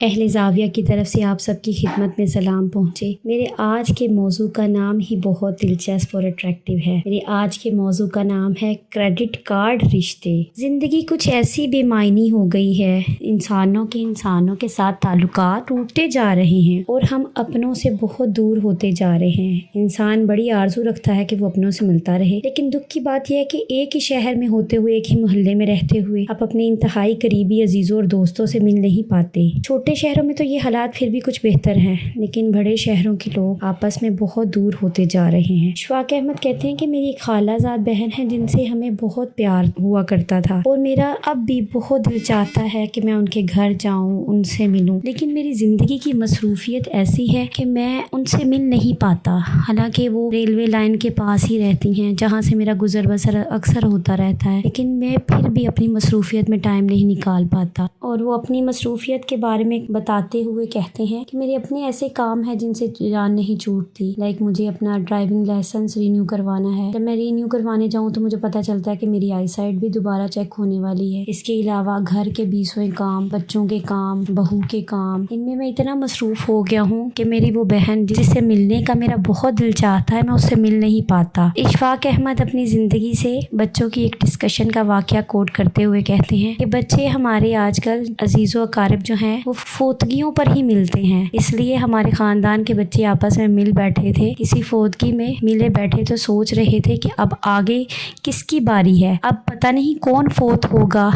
اہل زاویہ کی طرف سے آپ سب کی خدمت میں سلام پہنچے۔ میرے آج کے موضوع کا نام ہی بہت دلچسپ اور اٹریکٹیو ہے۔ میرے آج کے موضوع کا نام ہے کریڈٹ کارڈ رشتے۔ زندگی کچھ ایسی بے معنی ہو گئی ہے، انسانوں کے ساتھ تعلقات ٹوٹتے جا رہے ہیں اور ہم اپنوں سے بہت دور ہوتے جا رہے ہیں۔ انسان بڑی آرزو رکھتا ہے کہ وہ اپنوں سے ملتا رہے، لیکن دکھ کی بات یہ ہے کہ ایک ہی شہر میں ہوتے ہوئے، ایک ہی محلے میں رہتے ہوئے آپ اپنے انتہائی قریبی عزیزوں اور دوستوں سے مل نہیں پاتے۔ چھوٹے شہروں میں تو یہ حالات پھر بھی کچھ بہتر ہیں، لیکن بڑے شہروں کے لوگ آپس میں بہت دور ہوتے جا رہے ہیں۔ اشفاق احمد کہتے ہیں کہ میری ایک خالہ زاد بہن ہے جن سے ہمیں بہت پیار ہوا کرتا تھا، اور میرا اب بھی بہت دل چاہتا ہے کہ میں ان کے گھر جاؤں، ان سے ملوں، لیکن میری زندگی کی مصروفیت ایسی ہے کہ میں ان سے مل نہیں پاتا۔ حالانکہ وہ ریلوے لائن کے پاس ہی رہتی ہیں جہاں سے میرا گزر بسر اکثر ہوتا رہتا ہے، لیکن میں پھر بھی اپنی مصروفیت میں ٹائم نہیں نکال پاتا۔ اور وہ اپنی مصروفیت کے بارے میں بتاتے ہوئے کہتے ہیں کہ میرے اپنے ایسے کام ہیں جن سے جان نہیں چھوٹتی، لائک مجھے اپنا ڈرائیونگ لائسنس رینیو کروانا ہے۔ جب میں رینیو کروانے جاؤں تو مجھے پتہ چلتا ہے کہ میری آئی سائٹ بھی دوبارہ چیک ہونے والی ہے۔ اس کے علاوہ گھر کے 20 کام، بچوں کے کام، بہو کے کام، ان میں اتنا مصروف ہو گیا ہوں کہ میری وہ بہن جس سے ملنے کا میرا بہت دل چاہتا ہے، میں اس سے مل نہیں پاتا۔ اشفاق احمد اپنی زندگی سے بچوں کی ایک ڈسکشن کا واقعہ کوٹ کرتے ہوئے کہتے ہیں کہ بچے ہمارے آج کل عزیز و اقارب جو ہیں وہ فوتگیوں پر ہی ملتے ہیں، اس لیے ہمارے خاندان کے بچے آپس میں مل بیٹھے تھے، کسی فوتگی میں ملے بیٹھے تو سوچ رہے تھے کہ اب آگے کس کی باری ہے، اب پتہ نہیں کون فوت ہوگا۔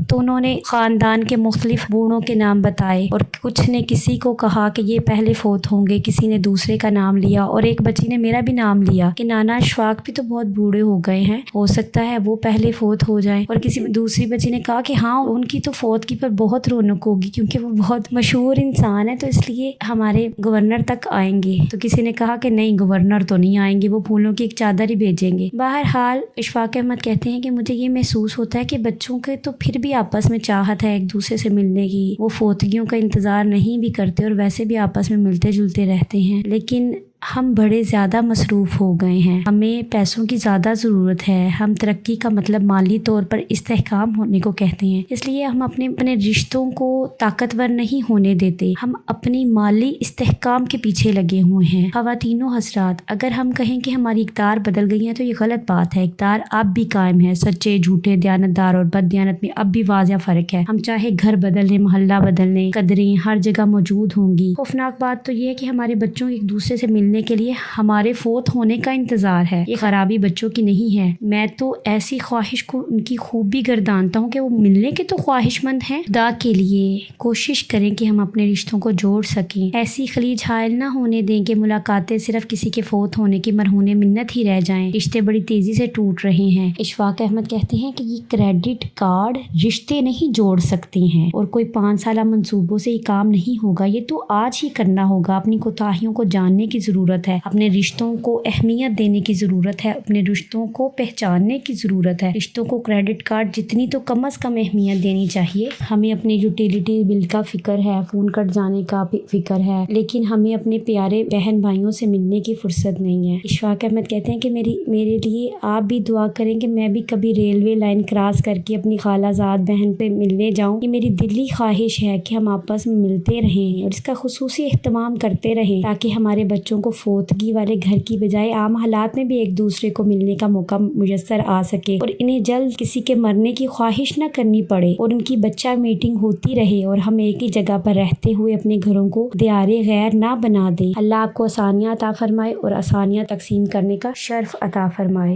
تو انہوں نے خاندان کے مختلف بوڑھوں کے نام بتائے، اور کچھ نے کسی کو کہا کہ یہ پہلے فوت ہوں گے، کسی نے دوسرے کا نام لیا، اور ایک بچی نے میرا بھی نام لیا کہ نانا اشفاق بھی تو بہت بوڑھے ہو گئے ہیں، ہو سکتا ہے وہ پہلے فوت ہو جائیں۔ اور کسی دوسری بچی نے کہا کہ ہاں ان کی تو فوتگی پر بہت رونق ہوگی کیونکہ وہ بہت مشہور انسان ہے، تو اس لیے ہمارے گورنر تک آئیں گے۔ تو کسی نے کہا کہ نہیں، گورنر تو نہیں آئیں گے، وہ پھولوں کی ایک چادر ہی بھیجیں گے۔ بہرحال اشفاق احمد کہتے ہیں کہ مجھے یہ محسوس ہوتا ہے کہ بچوں کے تو پھر بھی آپس میں چاہت ہے ایک دوسرے سے ملنے کی، وہ فوتگیوں کا انتظار نہیں بھی کرتے اور ویسے بھی آپس میں ملتے جلتے رہتے ہیں، لیکن ہم بڑے زیادہ مصروف ہو گئے ہیں، ہمیں پیسوں کی زیادہ ضرورت ہے۔ ہم ترقی کا مطلب مالی طور پر استحکام ہونے کو کہتے ہیں، اس لیے ہم اپنے رشتوں کو طاقتور نہیں ہونے دیتے، ہم اپنی مالی استحکام کے پیچھے لگے ہوئے ہیں۔ خواتین و حضرات، اگر ہم کہیں کہ ہماری اقدار بدل گئی ہیں تو یہ غلط بات ہے۔ اقدار اب بھی قائم ہے، سچے جھوٹے، دیانتدار اور بد دیانت میں اب بھی واضح فرق ہے۔ ہم چاہے گھر بدل لیں، محلہ بدل لیں، قدریں ہر جگہ موجود ہوں گی۔ خوفناک بات تو یہ ہے کہ ہمارے بچوں ایک دوسرے سے ملنے کے لیے ہمارے فوت ہونے کا انتظار ہے۔ یہ خرابی بچوں کی نہیں ہے، میں تو ایسی خواہش کو ان کی خوبی گردانتا ہوں کہ وہ ملنے کے تو خواہش مند ہیں۔ خدا کے لیے کوشش کریں کہ ہم اپنے رشتوں کو جوڑ سکیں، ایسی خلیج حائل نہ ہونے دیں کہ ملاقاتیں صرف کسی کے فوت ہونے کی مرہون منت ہی رہ جائیں۔ رشتے بڑی تیزی سے ٹوٹ رہے ہیں۔ اشفاق احمد کہتے ہیں کہ یہ کریڈٹ کارڈ رشتے نہیں جوڑ سکتے ہیں، اور کوئی 5 سالہ منصوبوں سے یہ کام نہیں ہوگا، یہ تو آج ہی کرنا ہوگا۔ اپنی کوتاہیوں کو جاننے کی ضرورت ہے، اپنے رشتوں کو اہمیت دینے کی ضرورت ہے، اپنے رشتوں کو پہچاننے کی ضرورت ہے۔ رشتوں کو کریڈٹ کارڈ جتنی تو کم از کم اہمیت دینی چاہیے۔ ہمیں اپنے یوٹیلیٹی بل کا فکر ہے، فون کٹ جانے کا فکر ہے، لیکن ہمیں اپنے پیارے بہن بھائیوں سے ملنے کی فرصت نہیں ہے۔ اشفاق احمد کہتے ہیں کہ میرے لیے آپ بھی دعا کریں کہ میں بھی کبھی ریلوے لائن کراس کر کے اپنی خالہ زاد بہن سے ملنے جاؤں۔ یہ میری دلی خواہش ہے کہ ہم آپس میں ملتے رہیں اور اس کا خصوصی اہتمام کرتے رہیں، تاکہ ہمارے بچوں کو فوتگی والے گھر کی بجائے عام حالات میں بھی ایک دوسرے کو ملنے کا موقع میسر آ سکے، اور انہیں جلد کسی کے مرنے کی خواہش نہ کرنی پڑے، اور ان کی بچہ میٹنگ ہوتی رہے، اور ہم ایک ہی جگہ پر رہتے ہوئے اپنے گھروں کو دیار غیر نہ بنا دیں۔ اللہ آپ کو آسانیاں عطا فرمائے اور آسانیاں تقسیم کرنے کا شرف عطا فرمائے۔